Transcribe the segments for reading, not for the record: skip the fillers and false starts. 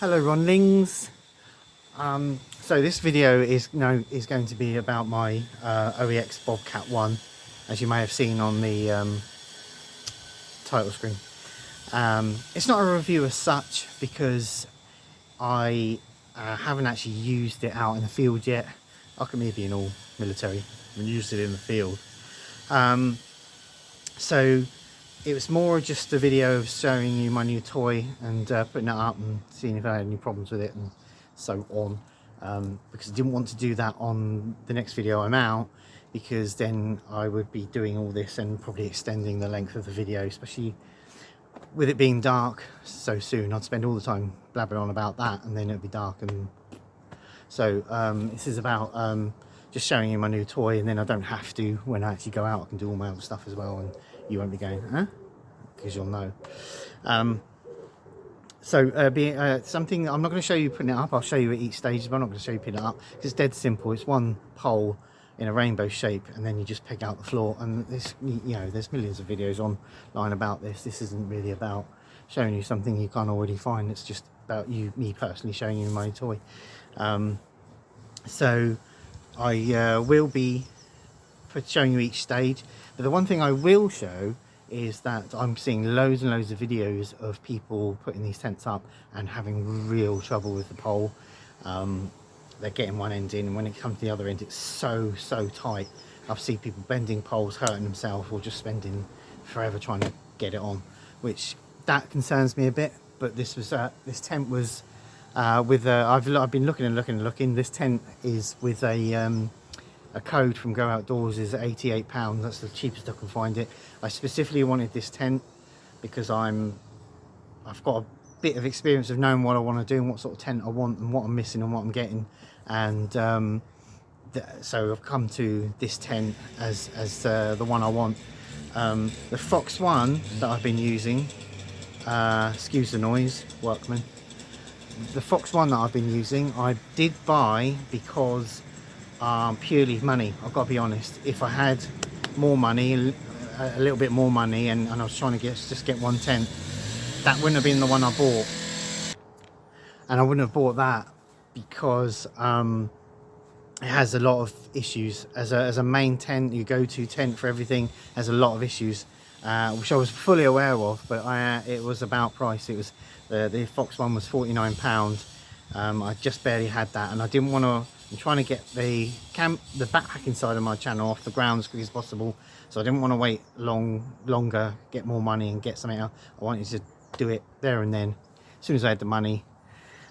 Hello Ronlings. So this video is going to be about my OEX Bobcat 1, as you may have seen on the title screen. It's not a review as such because I haven't actually used it out in the field yet. I can maybe in all military and used it in the field. So it was more just a video of showing you my new toy and putting it up and seeing if I had any problems with it and so on, because I didn't want to do that on the next video I'm out, because then I would be doing all this and probably extending the length of the video, especially with it being dark so soon. I'd spend all the time blabbering on about that and then it'd be dark. And so this is about just showing you my new toy, and then I don't have to, when I actually go out, I can do all my other stuff as well, and you won't be going, huh? Because you'll know. Something I'm not going to show you putting it up. I'll show you at each stage, but I'm not going to show you putting it up. It's dead simple. It's one pole in a rainbow shape, and then you just peg out the floor. And this, there's millions of videos online about this. This isn't really about showing you something you can't already find. It's just about me personally showing you my toy. So I will be showing you each stage, but the one thing I will show is that I'm seeing loads and loads of videos of people putting these tents up and having real trouble with the pole. They're getting one end in, and when it comes to the other end, it's so tight. I've seen people bending poles, hurting themselves, or just spending forever trying to get it on, which that concerns me a bit. But this tent was with I've been looking. This tent is with a code from Go Outdoors is £88. That's the cheapest I can find it. I specifically wanted this tent because I've got a bit of experience of knowing what I want to do and what sort of tent I want and what I'm missing and what I'm getting, and so I've come to this tent as the one I want. The Fox one that I've been using, excuse the noise, workman. The Fox one that I've been using, I did buy because purely money. I've got to be honest. If I had more money, a little bit more money, and I was trying to just get one tent, that wouldn't have been the one I bought. And I wouldn't have bought that because it has a lot of issues. As a main tent, you go-to tent for everything, has a lot of issues, which I was fully aware of, but it was about price. It was the Fox one was £49. I just barely had that, and I didn't want to. I'm trying to get the backpacking side of my channel off the ground as quick as possible, so I didn't want to wait longer, get more money and get something else. I wanted to do it there and then, as soon as I had the money.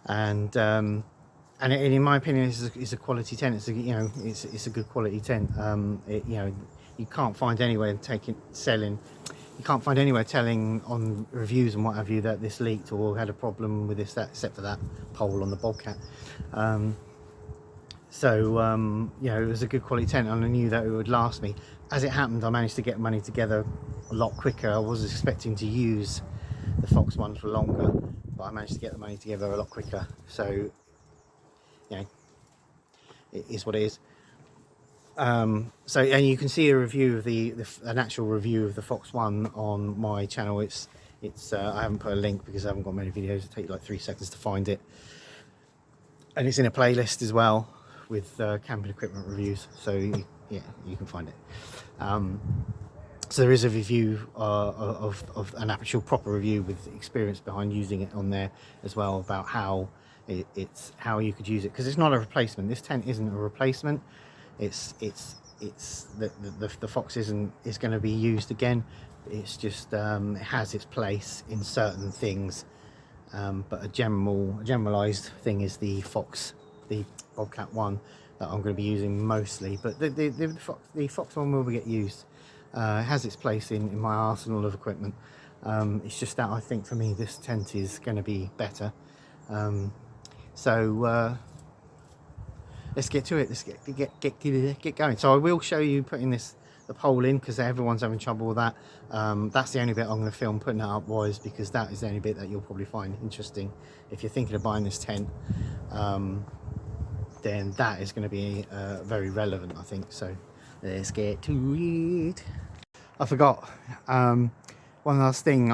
And in my opinion, it's a quality tent. It's a good quality tent. You can't find anywhere selling. You can't find anywhere telling on reviews and what have you that this leaked or had a problem with this, except for that pole on the Bobcat. It was a good quality tent, and I knew that it would last me. As it happened, I managed to get money together a lot quicker. I was expecting to use the Fox one for longer, but I managed to get the money together a lot quicker. So, it is what it is. And you can see a review of an actual review of the Fox one on my channel. It's I haven't put a link because I haven't got many videos. It'll take you like 3 seconds to find it, and it's in a playlist as well with camping equipment reviews. So you can find it. So there is a review of an actual proper review with experience behind using it on there as well, about how how you could use it, because it's not a replacement. This tent isn't a replacement. It's the Fox is going to be used again. It's just it has its place in certain things, but a generalized thing is the Bobcat one that I'm going to be using mostly. But the Fox one will get used. It has its place in my arsenal of equipment. It's just that I think for me this tent is going to be better. Let's get to it. Let's get going. So I will show you putting the pole in, because everyone's having trouble with that. That's the only bit I'm going to film putting it up wise, because that is the only bit that you'll probably find interesting if you're thinking of buying this tent. Then that is going to be very relevant, I think. So let's get to it. I forgot. One last thing,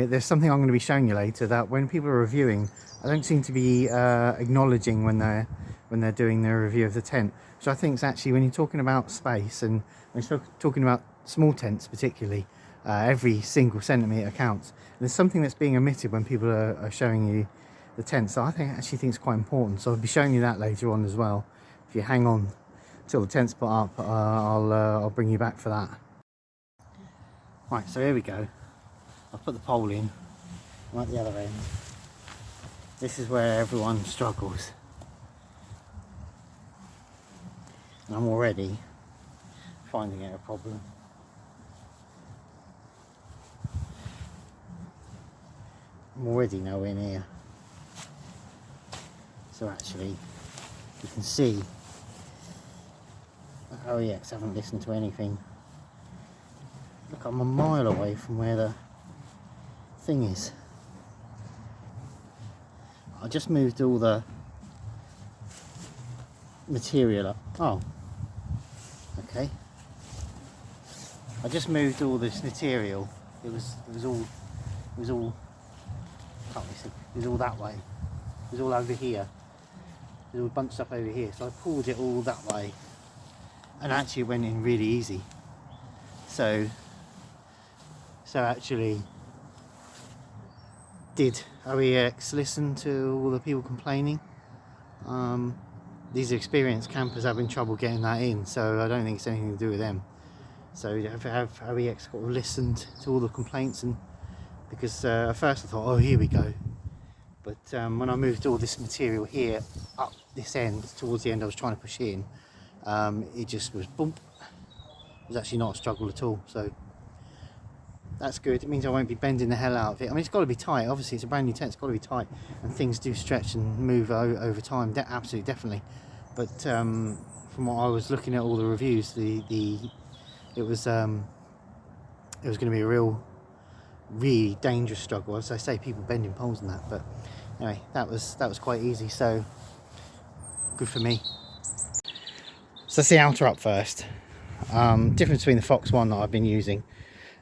there's something I'm going to be showing you later that when people are reviewing, I don't seem to be acknowledging when they're doing their review of the tent. So I think it's actually, when you're talking about space and when you're talking about small tents particularly, every single centimetre counts. And there's something that's being omitted when people are showing you the tent. So I actually think it's quite important. So I'll be showing you that later on as well. If you hang on till the tent's put up, I'll bring you back for that. Right, so here we go. I've put the pole in. I'm at the other end. This is where everyone struggles. And I'm already finding it a problem. I'm already nowhere near. So actually, you can see that OEX haven't listened to anything. Look, I'm a mile away from where the thing is. I just moved all the material up. Oh, okay. I just moved all this material. It was all can't really see. It was all that way. It was all over here. It was all bunched up over here. So I pulled it all that way, and actually it went in really easy. So actually, did OEX listen to all the people complaining? These experienced campers having trouble getting that in, so I don't think it's anything to do with them. So have OEX got to listened to all the complaints? And because at first I thought, oh, here we go, but when I moved all this material here up this end towards the end I was trying to push in, it just was bump. It was actually not a struggle at all, so that's good. It means I won't be bending the hell out of it. I mean, it's got to be tight. Obviously, it's a brand new tent. It's got to be tight, and things do stretch and move over time. Absolutely, definitely. But from what I was looking at all the reviews, it was going to be a really dangerous struggle. As I say, people bending poles and that. But anyway, that was quite easy. So good for me. So let's the outer up first. Difference between the Fox one that I've been using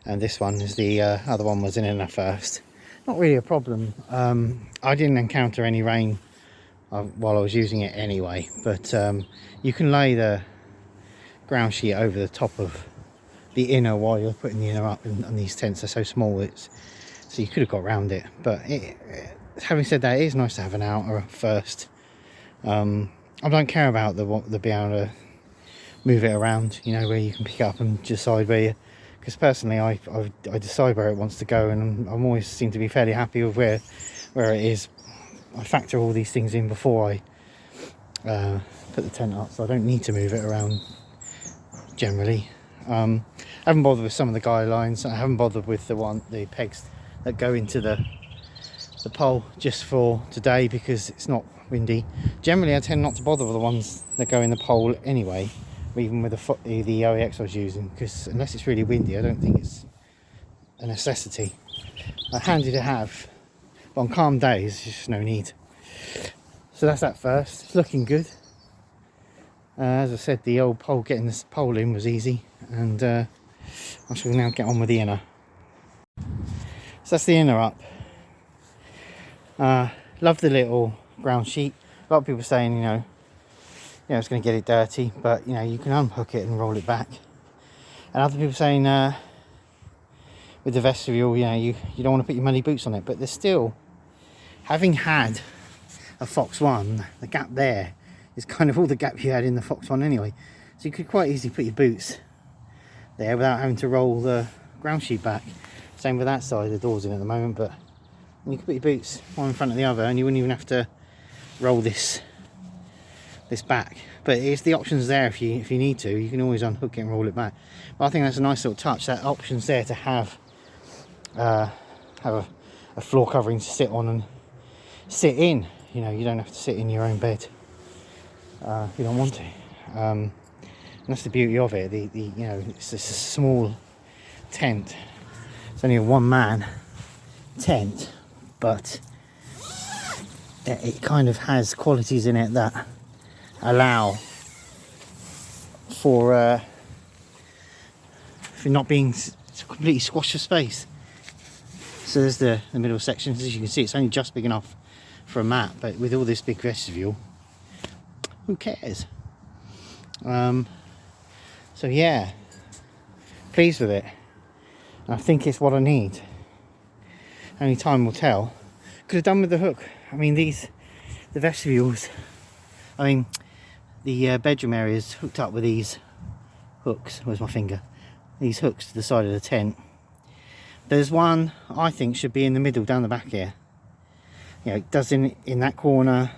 and this one is the other one was in at first. Not really a problem. I didn't encounter any rain while I was using it anyway, but you can lay the ground sheet over the top of the inner while you're putting the inner up, and these tents are so small, so you could have got around it. But having said that, it is nice to have an outer first. I don't care about the being able to move it around, you know, where you can pick it up and decide where you, because personally I decide where it wants to go, and I'm always seem to be fairly happy with where it is. I factor all these things in before I put the tent up, so I don't need to move it around generally. I haven't bothered with some of the guidelines. I haven't bothered with the pegs that go into the pole just for today because it's not windy. Generally I tend not to bother with the ones that go in the pole anyway, even with the OEX I was using, because unless it's really windy I don't think it's a necessity. Handy to have, but on calm days there's just no need. So that's that first. It's looking good. As I said, the old pole, getting this pole in was easy, and I shall now get on with the inner. So that's the inner up. Love the little ground sheet. A lot of people saying, you know it's going to get it dirty, but you know you can unhook it and roll it back. And other people saying with the vestibule, you know, you don't want to put your muddy boots on it, but there's still, having had a Fox 1, the gap there is kind of all the gap you had in the Fox 1 anyway, so you could quite easily put your boots there without having to roll the ground sheet back. Same with that side, the door's in at the moment, but you could put your boots one in front of the other and you wouldn't even have to roll this back. But it's the options there. If you need to, you can always unhook it and roll it back. But I think that's a nice little touch, that option's there to have a floor covering to sit on and sit in. You know, you don't have to sit in your own bed if you don't want to. And that's the beauty of it. You know, it's just a small tent. It's only a one-man tent, but it kind of has qualities in it that allow for not being completely squashed of space. So there's the middle section. As you can see, it's only just big enough for a mat, but with all this big vestibule, who cares? So yeah, pleased with it. I think it's what I need. Only time will tell. Could have done with the hook. I mean, the vestibules, I mean, the bedroom area is hooked up with these hooks. Where's my finger? These hooks to the side of the tent. There's one I think should be in the middle down the back here. You know, it does in that corner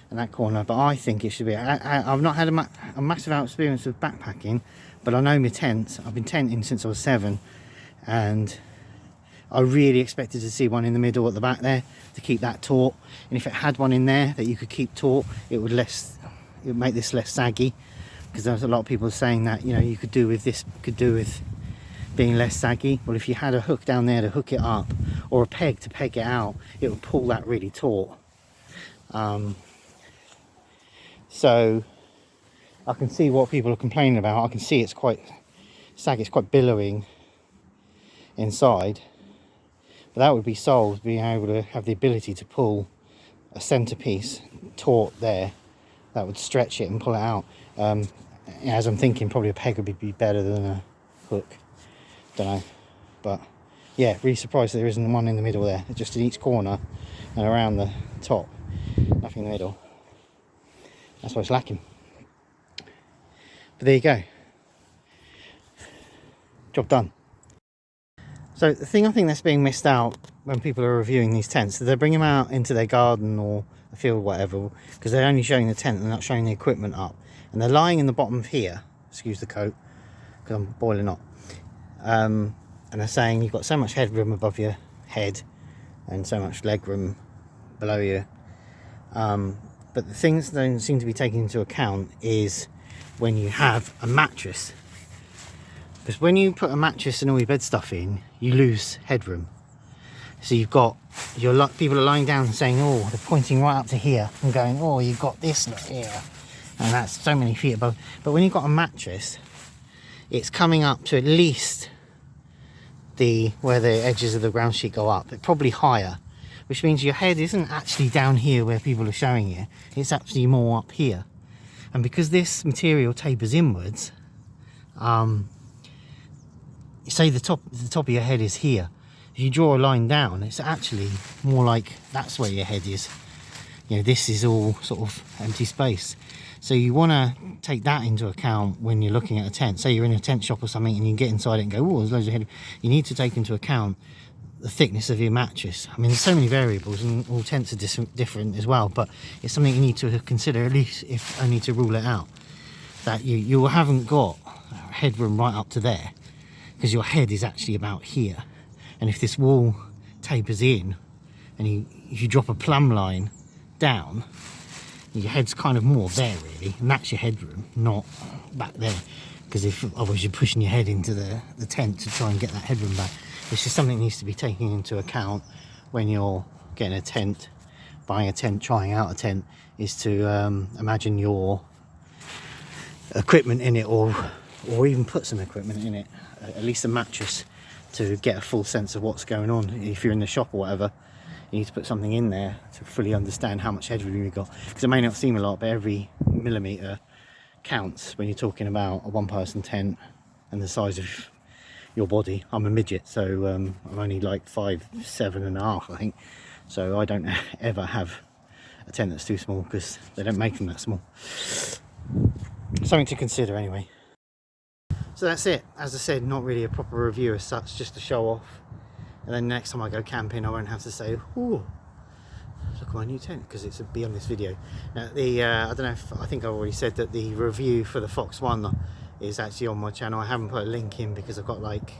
and that corner, but I think it should be. I've not had a massive experience with backpacking, but I know my tents. I've been tenting since I was 7, and I really expected to see one in the middle at the back there to keep that taut. And if it had one in there that you could keep taut, it would make this less saggy. Because there's a lot of people saying that, you know, you could do with this, could do with being less saggy. Well, if you had a hook down there to hook it up, or a peg to peg it out, it would pull that really taut. So I can see what people are complaining about. I can see it's quite saggy, it's quite billowing inside. But that would be solved being able to have the ability to pull a centerpiece taut there that would stretch it and pull it out. As I'm thinking, probably a peg would be better than a hook. Don't know, but yeah, really surprised there isn't one in the middle there. Just in each corner and around the top, nothing in the middle. That's what's lacking. But there you go, job done. So the thing I think that's being missed out when people are reviewing these tents, they bring them out into their garden or a field, whatever, because they're only showing the tent, they're not showing the equipment up, and they're lying in the bottom of here. Excuse the coat, because I'm boiling up. And they're saying you've got so much headroom above your head and so much leg room below you. But the things that don't seem to be taken into account is when you have a mattress. Because when you put a mattress and all your bed stuff in, you lose headroom. So you've got people are lying down and saying, oh, they're pointing right up to here and going, oh, you've got this look here, and that's so many feet above. But when you've got a mattress, it's coming up to at least where the edges of the ground sheet go up, but probably higher, which means your head isn't actually down here where people are showing you, it's actually more up here. And because this material tapers inwards, say the top of your head is here, if you draw a line down, it's actually more like that's where your head is. You know, this is all sort of empty space. So you want to take that into account when you're looking at a tent. Say you're in a tent shop or something and you get inside it and go, oh, there's loads of head. You need to take into account the thickness of your mattress. I mean, there's so many variables and all tents are different as well, but it's something you need to consider, at least if only to rule it out. That you haven't got headroom right up to there, because your head is actually about here. And if this wall tapers in and if you drop a plumb line down, your head's kind of more there really, and that's your headroom, not back there. Because if otherwise you're pushing your head into the tent to try and get that headroom back. It's just something that needs to be taken into account when you're getting a tent, buying a tent, trying out a tent, is to imagine your equipment in it, or even put some equipment in it, at least a mattress, to get a full sense of what's going on. If you're in the shop or whatever, you need to put something in there to fully understand how much headroom you've got, because it may not seem a lot, but every millimetre counts when you're talking about a one-person tent and the size of your body. I'm a midget, so I'm only like 5'7.5", I think, so I don't ever have a tent that's too small, because they don't make them that small. Something to consider anyway. So that's it. As I said, not really a proper review as such, just to show off. And then next time I go camping, I won't have to say, "Ooh, look at my new tent," because it's beyond this video. Now, I don't know if I think I already said that the review for the Fox One is actually on my channel. I haven't put a link in because I've got like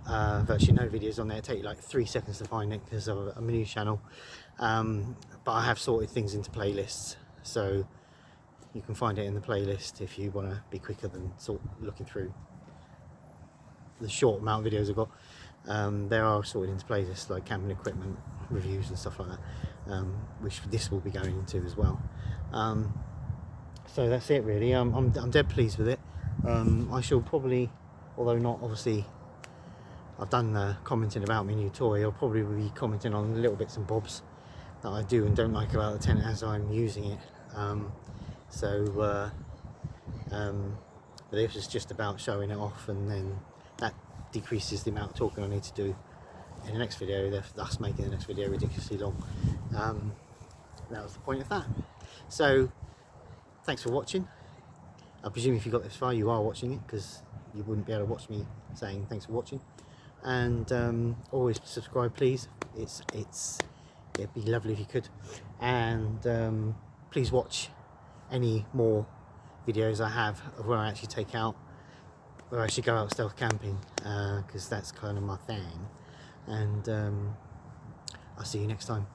virtually no videos on there. It takes like 3 seconds to find it because of a new channel. But I have sorted things into playlists, so you can find it in the playlist if you want to be quicker than looking through the short amount of videos I've got. There are sorted into playlists like camping equipment reviews and stuff like that, which this will be going into as well. So that's it really. I'm dead pleased with it. I shall probably, although not obviously I've done commenting about my new toy. I'll probably be commenting on little bits and bobs that I do and don't like about the tent as I'm using it. But this is just about showing it off, and then that decreases the amount of talking I need to do in the next video, thus making the next video ridiculously long. That was the point of that. So thanks for watching. I presume if you got this far you are watching it, because you wouldn't be able to watch me saying thanks for watching. And always subscribe please, it'd be lovely if you could. And please watch any more videos I have of where I actually where I actually go out stealth camping, because that's kind of my thing. And I'll see you next time.